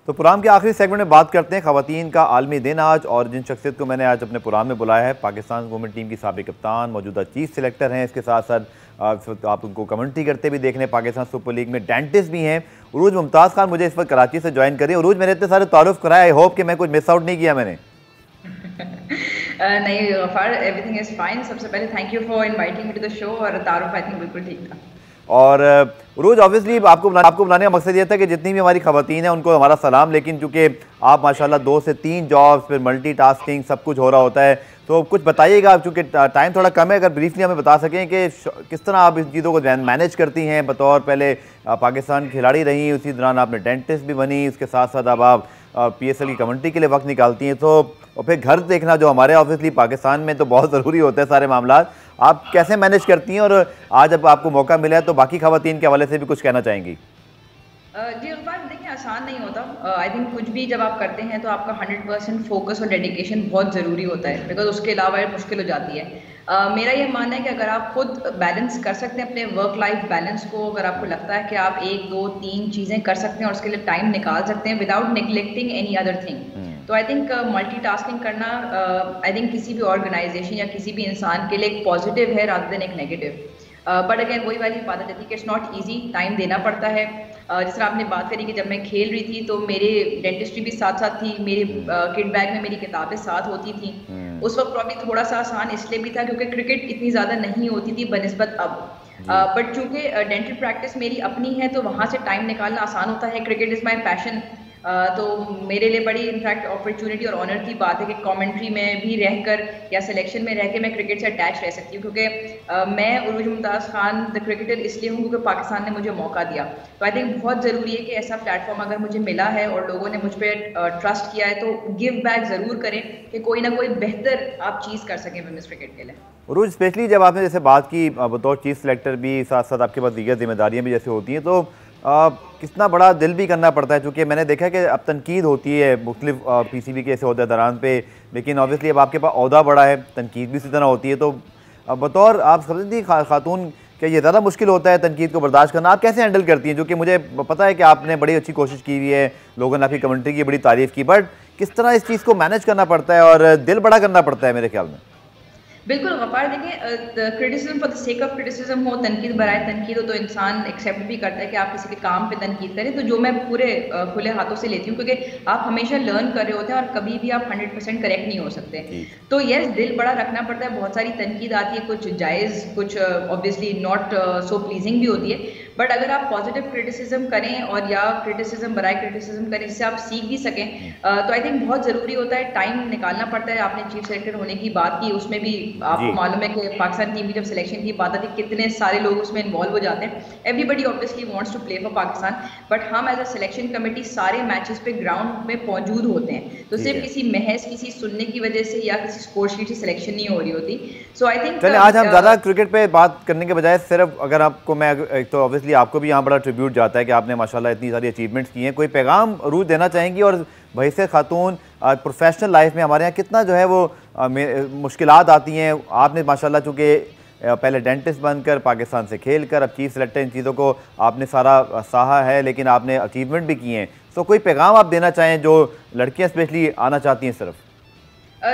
तो प्रोग्राम के आखिरी सेगमेंट में बात करते हैं ख़वातीन का आलमी दिन आज, और जिन शख्सियत को मैंने आज अपने प्रोग्राम में बुलाया है, पाकिस्तान वुमेन टीम की साबिक कप्तान, मौजूदा चीफ सिलेक्टर हैं, इसके साथ साथ आप उनको कमेंट्री करते भी देख लें, पाकिस्तान सुपर लीग में डेंटिस्ट भी हैं। उरूज मुमताज़ खान मुझे इस वक्त कराची से ज्वाइन करिए। उरूज, मैंने इतने सारे तारुफ कराए, आई होप कि मैं कुछ मिस आउट नहीं किया मैंने। नहीं गफार, एवरीथिंग इज फाइन। सबसे पहले thank you for inviting me to the show, और तारुफ आई थिंक बिल्कुल ठीक था। और रोज़ ऑब्वियसली आपको बुलाने का मकसद ये था कि जितनी भी हमारी ख़वातीन हैं उनको हमारा सलाम, लेकिन चूँकि आप माशाल्लाह 2 से 3 जॉब्स, फिर मल्टीटास्किंग सब कुछ हो रहा होता है, तो कुछ बताइएगा, चूँकि टाइम थोड़ा कम है, अगर ब्रीफली हमें बता सकें कि किस तरह आप इन चीज़ों को मैनेज करती हैं। बतौर पहले पाकिस्तान खिलाड़ी रही, उसी दौरान आपने डेंटिस्ट भी बनी, उसके साथ साथ अब आप PSL की कमेंट्री के लिए वक्त निकालती हैं, तो और फिर घर देखना जो हमारे ऑब्वियसली पाकिस्तान में तो बहुत ज़रूरी होता है सारे मामला, आप कैसे मैनेज करती हैं? और आज जब आपको मौका मिला है तो बाकी ख़वातीन के हवाले से भी कुछ कहना चाहेंगी? जी इकबाल, देखिए आसान नहीं होता। आई थिंक कुछ भी जब आप करते हैं तो आपका 100% फोकस और डेडिकेशन बहुत ज़रूरी होता है, बिकॉज उसके अलावा मुश्किल हो जाती है। मेरा ये मानना है कि अगर आप खुद बैलेंस कर सकते हैं अपने वर्क लाइफ बैलेंस को, अगर आपको लगता है कि आप 1, 2, 3 चीज़ें कर सकते हैं और उसके लिए टाइम निकाल सकते हैं without neglecting any other thing, तो आई थिंक मल्टीटास्किंग करना आई थिंक किसी भी ऑर्गेनाइजेशन या किसी भी इंसान के लिए एक पॉजिटिव है रादर देन एक नेगेटिव। बट अगेन वही वाली बात है कि इट्स नॉट ईजी, टाइम देना पड़ता है। जिस तरह आपने बात करी कि जब मैं खेल रही थी तो मेरे डेंटिस्ट्री भी साथ साथ थी, मेरे किट बैग में मेरी किताबें साथ होती थी। उस वक्त प्रॉब्लम थोड़ा सा आसान इसलिए भी था क्योंकि क्रिकेट इतनी ज़्यादा नहीं होती थी बनस्बत अब। बट चूंकि डेंटल प्रैक्टिस मेरी अपनी है तो वहाँ से टाइम निकालना आसान होता है। क्रिकेट इज़ माई पैशन, तो मेरे लिए बड़ी इनफैक्ट अपॉर्चुनिटी और ऑनर की बात है कि कमेंट्री में भी रहकर या सिलेक्शन में रह के मैं क्रिकेट से अटैच रह सकती हूँ, क्योंकि मैं उरूज मुमताज़ खान द क्रिकेटर इसलिए हूँ क्योंकि पाकिस्तान ने मुझे मौका दिया। तो आई थिंक बहुत ज़रूरी है कि ऐसा प्लेटफॉर्म अगर मुझे मिला है और लोगों ने मुझ पर ट्रस्ट किया है तो गिव बैक ज़रूर करें कि कोई ना कोई बेहतर आप चीज़ कर सकें वुमेन्स क्रिकेट के लिए। उरूज, स्पेशली जब आपने जैसे बात की बतौर चीफ सेलेक्टर भी, साथ साथ आपके पास दीगर जिम्मेदारियाँ भी जैसे होती हैं, तो कितना बड़ा दिल भी करना पड़ता है, क्योंकि मैंने देखा कि अब तनकीद होती है मुख्तलिफ PCB के ऐसे होते हैं दौरान पे, लेकिन ऑब्वियसली अब आपके पास ओहदा बड़ा है, तनकीद भी इसी तरह होती है, तो बतौर आप समझती खातून क्या ये ज़्यादा मुश्किल होता है तनकीद को बर्दाश्त करना? आप कैसे हैंडल करती हैं? जो कि मुझे पता है कि आपने बड़ी अच्छी कोशिश की हुई है, लोगों ने आपकी कमेंट्री की बड़ी तारीफ़ की, बट किस तरह इस चीज़ को मैनेज करना पड़ता है और दिल बड़ा करना पड़ता है मेरे ख्याल में। बिल्कुल गफ़ार, देखिए criticism for the sake of criticism हो, तनकीद बराए तनकीद हो, तो इंसान एक्सेप्ट भी करता है कि आप किसी के काम पे तनकीद करें, तो जो मैं पूरे खुले हाथों से लेती हूँ, क्योंकि आप हमेशा लर्न कर रहे होते हैं और कभी भी आप 100% करेक्ट नहीं हो सकते। तो यस, दिल बड़ा रखना पड़ता है। बहुत सारी तनकीद आती है, कुछ जायज़, कुछ ऑब्वियसली नॉट सो प्लीजिंग भी होती है, बट अगर आप पॉजिटिव क्रिटिसिज्म करें और या क्रिटिसिज्म बराए क्रिटिसिज्म करें जिससे आप सीख भी सकें, तो आई थिंक बहुत ज़रूरी होता है, टाइम निकालना पड़ता है। आपने चीफ सेलेक्टर होने की बात की, उसमें भी आपको मालूम है कि पाकिस्तान टीम की जब सिलेक्शन की बात आती है कितने सारे लोग उसमें इन्वॉल्व हो जाते हैं। Everybody obviously wants to play for Pakistan, but हम एज अ सिलेक्शन कमेटी सारे मैचेस पे ग्राउंड में मौजूद होते हैं, तो सिर्फ किसी महज किसी सुनने की वजह से या किसी स्कोर शीट से सिलेक्शन नहीं हो रही होती। सो आई थिंक चलिए आज हम ज़्यादा क्रिकेट पे बात करने के बजाय सिर्फ अगर आपको मैं एक तो ऑब्वियसली ऑब्वियसली आपको भी यहाँ बड़ा ट्रिब्यूट जाता है कि आपने माशाल्लाह इतनी सारी अचीवमेंट्स की हैं। कोई पैगाम रूज देना चाहेंगी? और बहैसियत खातून प्रोफेशनल लाइफ में हमारे यहाँ कितना जो है वो मुश्किलात आती हैं। आपने माशाल्लाह चूँकि पहले डेंटिस्ट बनकर पाकिस्तान से खेल कर अब चीफ सेलेक्टर, इन चीज़ों को आपने सारा सहा है, लेकिन आपने अचीवमेंट भी किए हैं। तो कोई पैगाम आप देना चाहें जो लड़कियाँ स्पेशली आना चाहती हैं सिर्फ?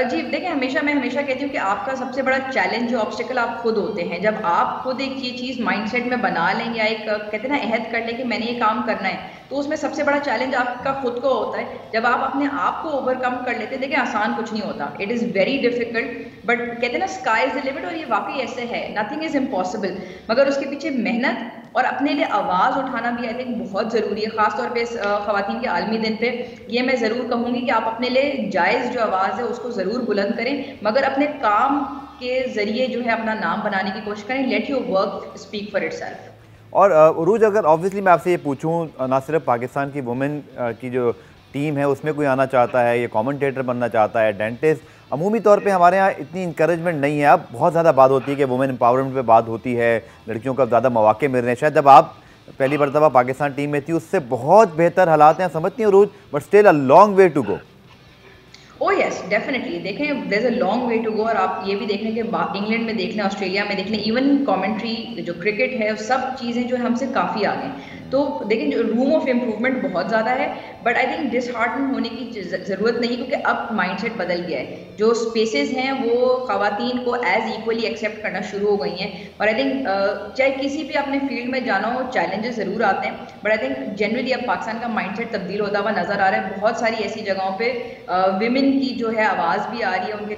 जी देखिए, मैं हमेशा कहती हूँ कि आपका सबसे बड़ा चैलेंज जो ऑब्स्टिकल आप खुद होते हैं। जब आप खुद एक ये चीज़ माइंडसेट में बना लें या एक कहते हैं ना अहद कर लें कि मैंने ये काम करना है, तो उसमें सबसे बड़ा चैलेंज आपका खुद को होता है। जब आप अपने आप को ओवरकम कर लेते हैं, देखिए आसान कुछ नहीं होता, it is very difficult, but कहते हैं ना स्काई इज द लिमिट, और ये वाकई ऐसे है, नथिंग इज इम्पॉसिबल। मगर उसके पीछे मेहनत और अपने लिए आवाज़ उठाना भी आई थिंक बहुत ज़रूरी है, ख़ासतौर पे ख़वातीन के आलमी दिन पे। ये मैं ज़रूर कहूँगी कि आप अपने लिए जायज़ जो आवाज़ है उसको ज़रूर बुलंद करें, मगर अपने काम के ज़रिए जो है अपना नाम बनाने की कोशिश करें। Let your work speak for itself. और उरूज, अगर ऑब्वियसली मैं आपसे ये पूछूं, ना सिर्फ पाकिस्तान की वुमेन की जो टीम है उसमें कोई आना चाहता है, ये कमेंटेटर बनना चाहता है, डेंटिस्ट, अमूमी तौर पे हमारे यहाँ इतनी इंकरेजमेंट नहीं है। अब बहुत ज़्यादा बात होती है कि वुमेन एम्पावरमेंट पे बात होती है, लड़कियों को ज़्यादा मौके मिल रहे हैं। शायद जब आप पहली मरतबा पाकिस्तान टीम में थी उससे बहुत बेहतर हालात हैं, समझती हैं Urooj, but still a long way to go. Oh yes, definitely. देखें, there is a long way to go. और आप ये भी देख लें कि इंग्लैंड में देख लें, ऑस्ट्रेलिया में देख लें, इवन कमेंट्री जो क्रिकेट है, सब चीज़ें जो है हमसे काफ़ी आगे हैं। तो देखें, जो रूम ऑफ इम्प्रूवमेंट बहुत ज़्यादा है, बट आई थिंक डिसहार्टन होने की ज़रूरत नहीं, क्योंकि अब माइंडसेट बदल गया है। जो स्पेसेस हैं वो ख़वातीन को एज इक्वली एक्सेप्ट करना शुरू हो गई हैं। और आई थिंक चाहे किसी भी अपने फील्ड में जाना हो, चैलेंजेस ज़रूर आते हैं, बट आई थिंक जनरली अब पाकिस्तान का माइंडसेट तब्दील होता हुआ नज़र आ रहा है। बहुत सारी ऐसी जगहों पर विमेन की जो है आवाज़ भी आ रही है, उनका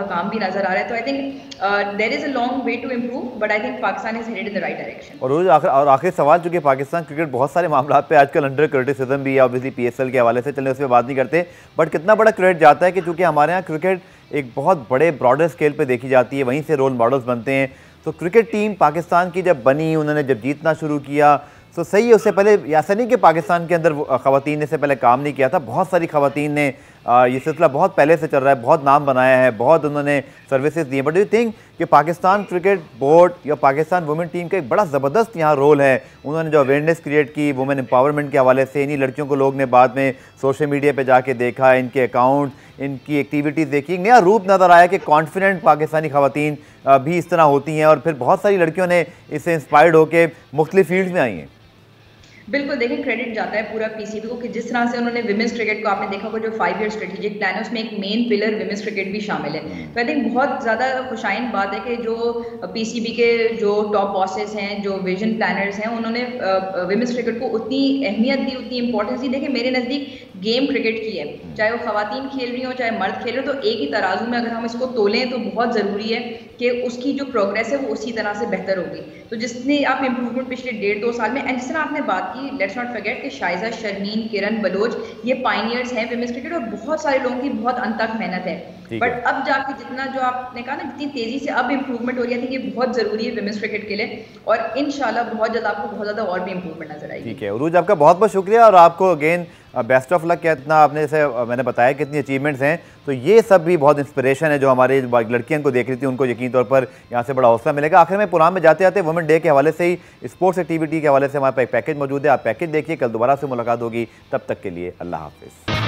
काम भी नज़र आ रहा है। तो I think there is a long way to improve, but I think Pakistan is headed in the right direction. और आखिरी सवाल, चूँकि पाकिस्तान क्रिकेट बहुत सारे मामला पे आजकल अंडर क्रिटिसिज्म भी है, ऑब्वियसली PSL के हवाले से, चलने उस पर बात नहीं करते, बट कितना बड़ा क्रेडिट जाता है कि चूँकि हमारे यहाँ क्रिकेट एक बहुत बड़े ब्रॉडर स्केल पे देखी जाती है, वहीं से रोल मॉडल्स बनते हैं। तो क्रिकेट टीम पाकिस्तान की जब बनी, उन्होंने जब जीतना शुरू किया, तो सही है, उससे पहले ऐसा नहीं कि पाकिस्तान के अंदर ख़वातीन ने से पहले काम नहीं किया था, बहुत सारी ख़वातीन ने ये सिलसिला बहुत पहले से चल रहा है, बहुत नाम बनाया है, बहुत उन्होंने services the. But you think कि पाकिस्तान क्रिकेट बोर्ड या पाकिस्तान वुमेन टीम का एक बड़ा ज़बरदस्त यहाँ रोल है, उन्होंने जो अवेयरनेस क्रिएट की वुमेन एम्पावरमेंट के हवाले से, इन्हीं लड़कियों को लोग ने बाद में सोशल मीडिया पर जाके देखा, इनके अकाउंट, इनकी एक्टिविटीज़ देखी, नया रूप नज़र आया कि कॉन्फिडेंट पाकिस्तानी ख़वातीन भी इस तरह होती हैं, और फिर बहुत सारी लड़कियों ने इससे इंस्पायर्ड होकर मुख्तलिफ फील्ड्स में आई हैं। बिल्कुल, देखिए क्रेडिट जाता है पूरा PCB को कि जिस तरह से उन्होंने विमेंस क्रिकेट को, आपने देखा होगा जो 5 ईयर स्ट्रेटेजिक प्लान है उसमें एक मेन पिलर विमेंस क्रिकेट भी शामिल है। तो आई थिंक बहुत ज़्यादा खुशाइन बात है कि जो PCB के जो टॉप बॉसेस हैं, जो विजन प्लानर्स हैं, उन्होंने विमेंस क्रिकेट को उतनी अहमियत दी, उतनी इंपॉर्टेंस दी। देखिए, मेरे नज़दीक गेम क्रिकेट की है, चाहे वो ख़वातीन खेल रही हो चाहे मर्द खेल रहे हो, तो एक ही तराजू में अगर हम इसको तोलें तो बहुत ज़रूरी है कि उसकी जो प्रोग्रेस है वो उसी तरह से बेहतर होगी। तो जितने आप इम्प्रूवमेंट पिछले 1.5-2 साल में, एंड जिस तरह आपने बात की, लेट्स नॉट फॉरगेट कि शाइजा, शर्मीन, किरण, बलोच, ये पायनियर्स हैं विमेंस क्रिकेट, और बहुत सारे लोगों की बहुत अनथक मेहनत है। बट अब जाके जितना जो आपने कहा ना, जितनी तेजी से अब इम्प्रूवमेंट हो रही है, ये बहुत ज़रूरी है विमेंस क्रिकेट के लिए, और इंशाल्लाह बहुत जल्द आपको बहुत ज़्यादा और भी इम्प्रूवमेंट नजर आएगी। ठीक है उरूज, आपका बहुत बहुत शुक्रिया, और आपको अगेन बेस्ट ऑफ लक। क्या इतना आपने, जैसे मैंने बताया कितनी अचीवमेंट्स हैं, तो ये सब भी बहुत इंस्पिरेशन है जो हमारे लड़कियों को देख रही थी, उनको यकीन तौर पर यहाँ से बड़ा हौसला मिलेगा। आखिर में प्रोग्राम में जाते जाते वुमेन डे के हवाले से ही, स्पोर्ट्स एक्टिविटी के हवाले से हमारे पास एक पैकेज मौजूद है, आप पैकेज देखिए, कल दोबारा से मुलाकात होगी, तब तक के लिए अल्लाह हाफिज़।